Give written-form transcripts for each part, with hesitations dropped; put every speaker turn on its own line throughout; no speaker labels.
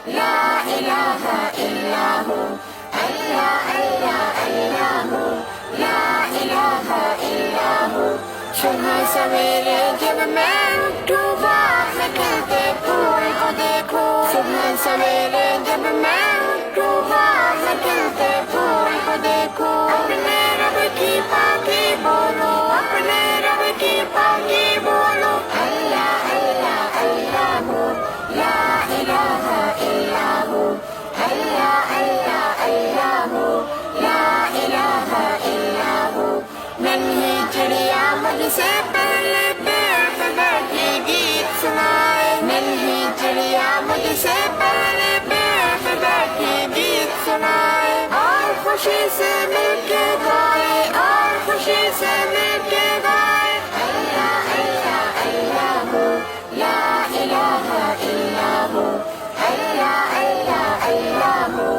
لا الہ الا ہو، اللہ اللہ اللہ ہو، لا الہ الا ہو۔ صبح سویرے جب میں اٹھوں باغ میں کھلتے پھول کو دیکھو، صبح سویرے جب میں اٹھوں باغ میں کھلتے پھول کو دیکھو، اپنے رب کی پاکی بولو، اپنے رب کی پاکی بولو، اللہ اللہ اللہ ہو، لا الہ الا ہو، اللہ اللہ اللہ ہو، لا الہ الا ہو۔ ننھی چڑیا مجھ سے پہلے پیڑ پہ بیٹھی گیت سنائے، ننھی چڑیا مجھ سے پہلے پیڑ پہ بیٹھی گیت سنائے، اور خوشی سے مل کے گائے، اور خوشی سے مل کے گائے، اللہ اللہ اللہ ہو، لا الہ الا ہو، اللہ اللہ اللہ ہو،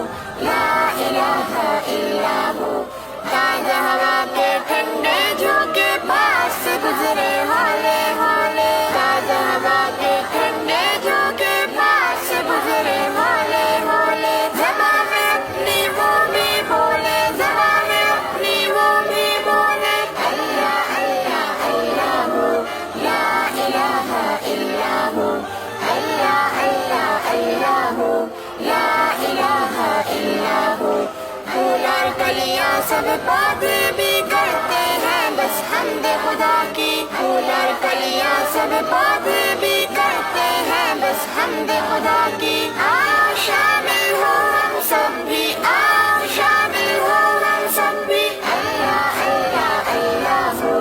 لا الہ الا ہو۔ تازہ ہوا کے ٹھنڈے جھونکے پاس سے گزرے ہولے ہولے، تازہ ہوا کے ٹھنڈے جھونکے پاس سے گزرے ہولے ہولے، زباں میں اپنی وہ بھی بولے، زباں میں اپنی وہ بھی بولے، اللہ اللہ اللہ ہو، لا الہ الا ہو، اللہ اللہ اللہ ہو، لا الہ الا ہو۔ پھول اور کلیاں سب پودے بھی کرتے ہیں بس حمد خدا کی، پھول اور کلیاں سب پودے بھی کرتے ہیں بس حمد خدا کی، آؤ شامل ہو ہم سب بھی، آؤ شامل ہو ہم سب بھی، اللہ اللہ اللہ ہو،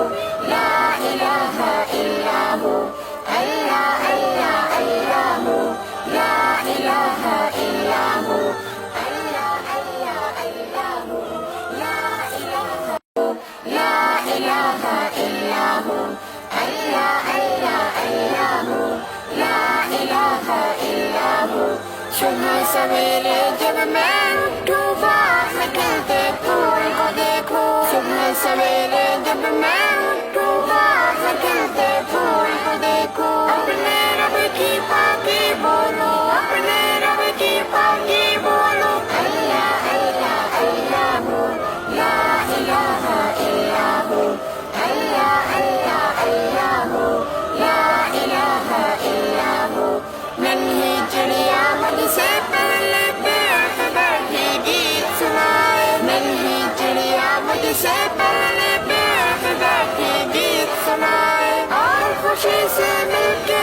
لا الہ الا ہو، اللہ اللہ اللہ ہو، لا الہ الا ہو، اللہ اللہ اللہ ہو، لا الہ ہو، لا الہ الا ہو، اللہ اللہ اللہ ہو، لا الہ الا ہو۔ صبح سویرے جب میں اٹھوں باغ میں کھلتے پھول کو دیکھو، صبح سویرے جب میں اٹھوں باغ میں کھلتے پھول کو دیکھو، اپنے رب کی پاکی بولو، اپنے رب کی پاکی بولو، اللہ اللہ اللہ ہو، لا الہ الا ہو، اللہ اللہ اللہ ہو، لا الہ الا ہو۔ ننھی چڑیا مجھ سے پہلے پیڑ پہ بیٹھی گیت سنائے، ننھی چڑیا مجھ سے پہلے پیڑ پہ بیٹھی گیت سنائے، اور خوشی سے مل کے